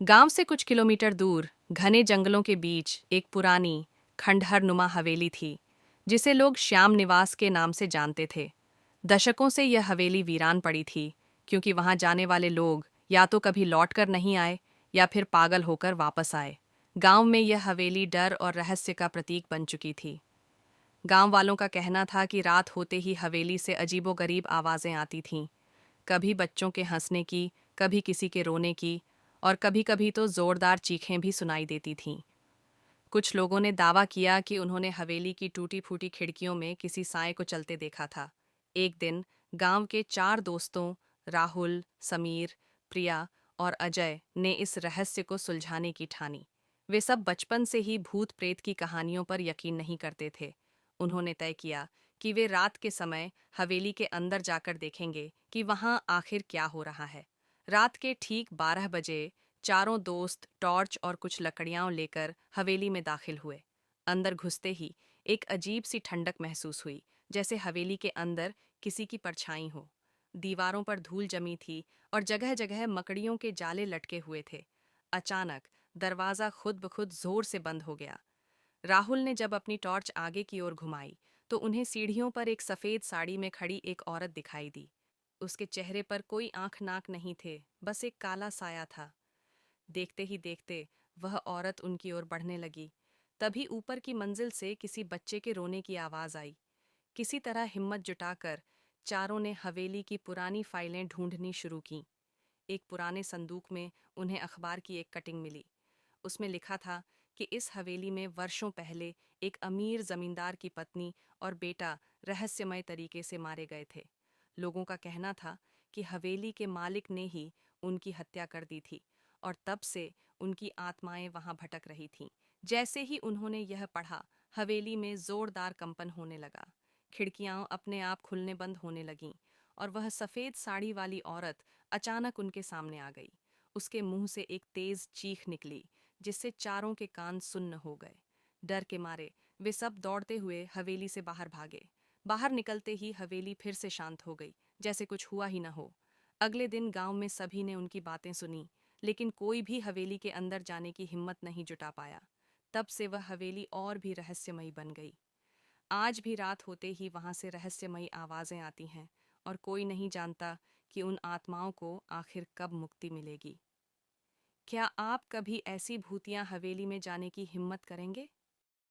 गांव से कुछ किलोमीटर दूर घने जंगलों के बीच एक पुरानी खंडहर नुमा हवेली थी, जिसे लोग श्याम निवास के नाम से जानते थे। दशकों से यह हवेली वीरान पड़ी थी, क्योंकि वहां जाने वाले लोग या तो कभी लौटकर नहीं आए या फिर पागल होकर वापस आए। गांव में यह हवेली डर और रहस्य का प्रतीक बन चुकी थी। गांव वालों का कहना था कि रात होते ही हवेली से अजीबोगरीब आवाजें आती थीं, कभी बच्चों के हंसने की, कभी किसी के रोने की, और कभी कभी तो जोरदार चीखें भी सुनाई देती थीं। कुछ लोगों ने दावा किया कि उन्होंने हवेली की टूटी फूटी खिड़कियों में किसी साए को चलते देखा था। एक दिन गांव के 4 दोस्तों राहुल, समीर, प्रिया और अजय ने इस रहस्य को सुलझाने की ठानी। वे सब बचपन से ही भूत प्रेत की कहानियों पर यकीन नहीं करते थे। उन्होंने तय किया कि वे रात के समय हवेली के अंदर जाकर देखेंगे कि वहां आखिर क्या हो रहा है। रात के ठीक 12 बजे चारों दोस्त टॉर्च और कुछ लकड़ियां लेकर हवेली में दाखिल हुए। अंदर घुसते ही एक अजीब सी ठंडक महसूस हुई, जैसे हवेली के अंदर किसी की परछाई हो। दीवारों पर धूल जमी थी और जगह जगह मकड़ियों के जाले लटके हुए थे। अचानक दरवाजा खुद ब खुद जोर से बंद हो गया। राहुल ने जब अपनी टॉर्च आगे की ओर घुमाई तो उन्हें सीढ़ियों पर एक सफेद साड़ी में खड़ी एक औरत दिखाई दी। उसके चेहरे पर कोई आंख नाक नहीं थे, बस एक काला साया था। देखते ही देखते वह औरत उनकी ओर बढ़ने लगी। तभी ऊपर की मंजिल से किसी बच्चे के रोने की आवाज आई। किसी तरह हिम्मत जुटाकर चारों ने हवेली की पुरानी फाइलें ढूंढनी शुरू की। एक पुराने संदूक में उन्हें अखबार की एक कटिंग मिली। उसमें लिखा था कि इस हवेली में वर्षों पहले एक अमीर जमींदार की पत्नी और बेटा रहस्यमय तरीके से मारे गए थे। लोगों का कहना था कि हवेली के मालिक ने ही उनकी हत्या कर दी थी और तब से उनकी आत्माएं वहां भटक रही थीं। जैसे ही उन्होंने यह पढ़ा, हवेली में जोरदार कंपन होने लगा। खिड़कियां अपने आप खुलने बंद होने लगीं और वह सफेद साड़ी वाली औरत अचानक उनके सामने आ गई। उसके मुंह से एक तेज चीख निकली, जिससे चारों के कान सुन्न हो गए। डर के मारे वे सब दौड़ते हुए हवेली से बाहर भागे। बाहर निकलते ही हवेली फिर से शांत हो गई, जैसे कुछ हुआ ही न हो। अगले दिन गांव में सभी ने उनकी बातें सुनी, लेकिन कोई भी हवेली के अंदर जाने की हिम्मत नहीं जुटा पाया। तब से वह हवेली और भी रहस्यमयी बन गई। आज भी रात होते ही वहां से रहस्यमयी आवाजें आती हैं और कोई नहीं जानता कि उन आत्माओं को आखिर कब मुक्ति मिलेगी। क्या आप कभी ऐसी भूतिया हवेली में जाने की हिम्मत करेंगे?